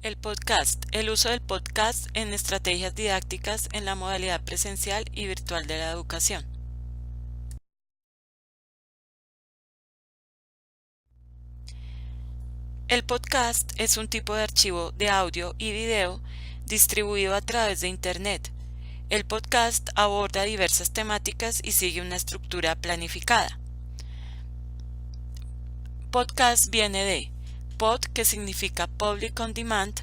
El podcast, el uso del podcast en estrategias didácticas en la modalidad presencial y virtual de la educación. El podcast es un tipo de archivo de audio y video distribuido a través de Internet. El podcast aborda diversas temáticas y sigue una estructura planificada. Podcast viene de pod, que significa Public on Demand,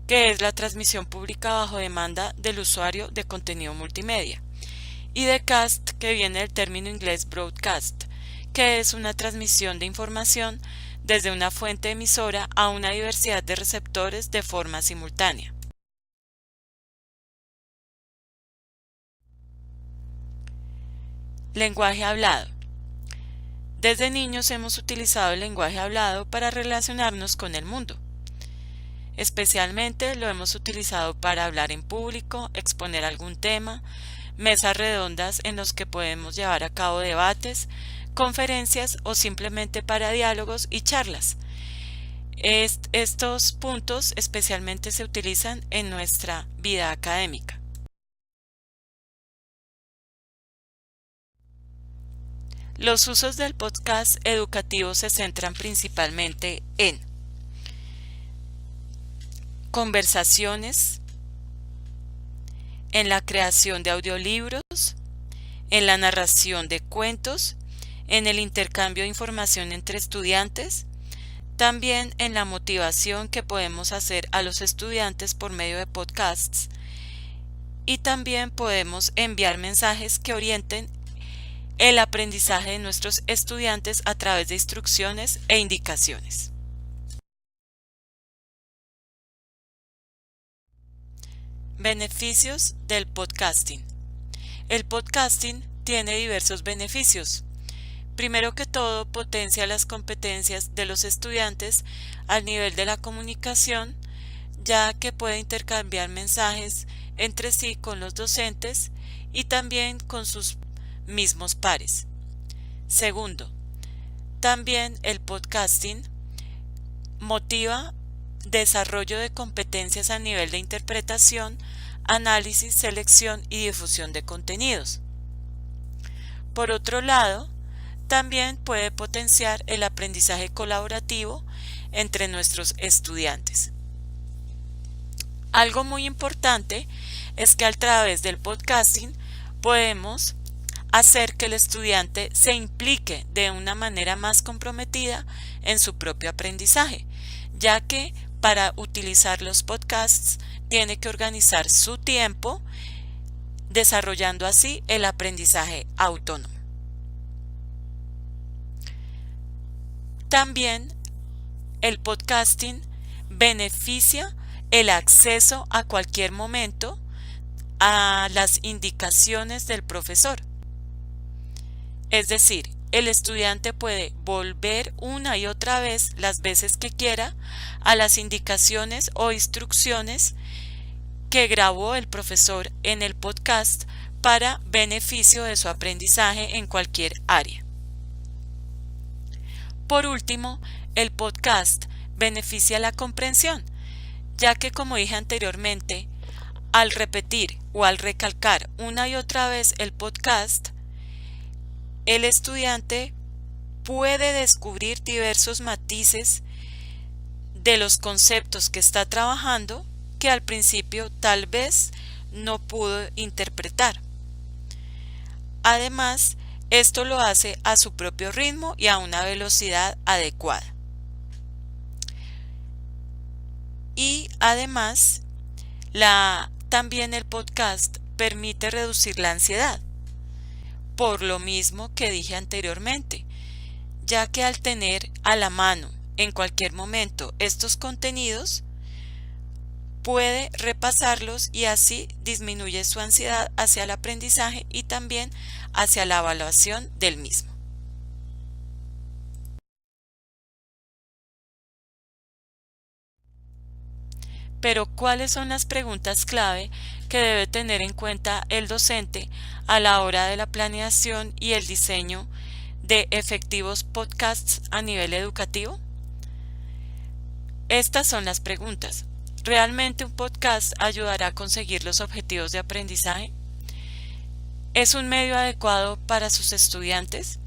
que es la transmisión pública bajo demanda del usuario de contenido multimedia, y de cast, que viene del término inglés broadcast, que es una transmisión de información desde una fuente emisora a una diversidad de receptores de forma simultánea. Lenguaje hablado. Desde niños hemos utilizado el lenguaje hablado para relacionarnos con el mundo. Especialmente lo hemos utilizado para hablar en público, exponer algún tema, mesas redondas en los que podemos llevar a cabo debates, conferencias o simplemente para diálogos y charlas. Estos puntos especialmente se utilizan en nuestra vida académica. Los usos del podcast educativo se centran principalmente en conversaciones, en la creación de audiolibros, en la narración de cuentos, en el intercambio de información entre estudiantes, también en la motivación que podemos hacer a los estudiantes por medio de podcasts, y también podemos enviar mensajes que orienten el aprendizaje de nuestros estudiantes a través de instrucciones e indicaciones. Beneficios del podcasting. El podcasting tiene diversos beneficios. Primero que todo, potencia las competencias de los estudiantes al nivel de la comunicación, ya que puede intercambiar mensajes entre sí con los docentes y también con sus mismos pares. Segundo, también el podcasting motiva desarrollo de competencias a nivel de interpretación, análisis, selección y difusión de contenidos. Por otro lado, también puede potenciar el aprendizaje colaborativo entre nuestros estudiantes. Algo muy importante es que a través del podcasting podemos hacer que el estudiante se implique de una manera más comprometida en su propio aprendizaje, ya que para utilizar los podcasts tiene que organizar su tiempo, desarrollando así el aprendizaje autónomo. También el podcasting beneficia el acceso a cualquier momento a las indicaciones del profesor. Es decir, el estudiante puede volver una y otra vez, las veces que quiera, a las indicaciones o instrucciones que grabó el profesor en el podcast para beneficio de su aprendizaje en cualquier área. Por último, el podcast beneficia la comprensión, ya que, como dije anteriormente, al repetir o al recalcar una y otra vez el podcast, el estudiante puede descubrir diversos matices de los conceptos que está trabajando que al principio tal vez no pudo interpretar. Además, esto lo hace a su propio ritmo y a una velocidad adecuada. Y además, también el podcast permite reducir la ansiedad, por lo mismo que dije anteriormente, ya que al tener a la mano en cualquier momento estos contenidos, puede repasarlos y así disminuye su ansiedad hacia el aprendizaje y también hacia la evaluación del mismo. Pero, ¿cuáles son las preguntas clave que debe tener en cuenta el docente a la hora de la planeación y el diseño de efectivos podcasts a nivel educativo? Estas son las preguntas. ¿Realmente un podcast ayudará a conseguir los objetivos de aprendizaje? ¿Es un medio adecuado para sus estudiantes?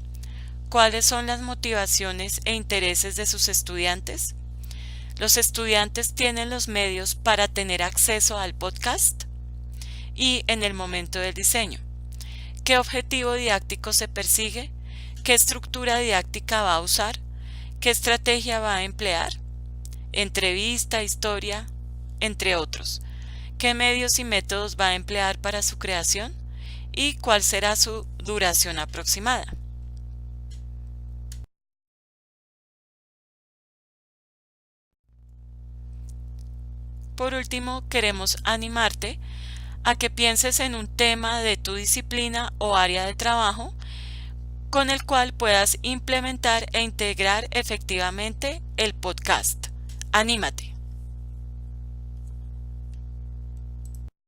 ¿Cuáles son las motivaciones e intereses de sus estudiantes? ¿Los estudiantes tienen los medios para tener acceso al podcast? Y en el momento del diseño, ¿qué objetivo didáctico se persigue? ¿Qué estructura didáctica va a usar? ¿Qué estrategia va a emplear? Entrevista, historia, entre otros. ¿Qué medios y métodos va a emplear para su creación? ¿Y cuál será su duración aproximada? Por último, queremos animarte a que pienses en un tema de tu disciplina o área de trabajo con el cual puedas implementar e integrar efectivamente el podcast. ¡Anímate!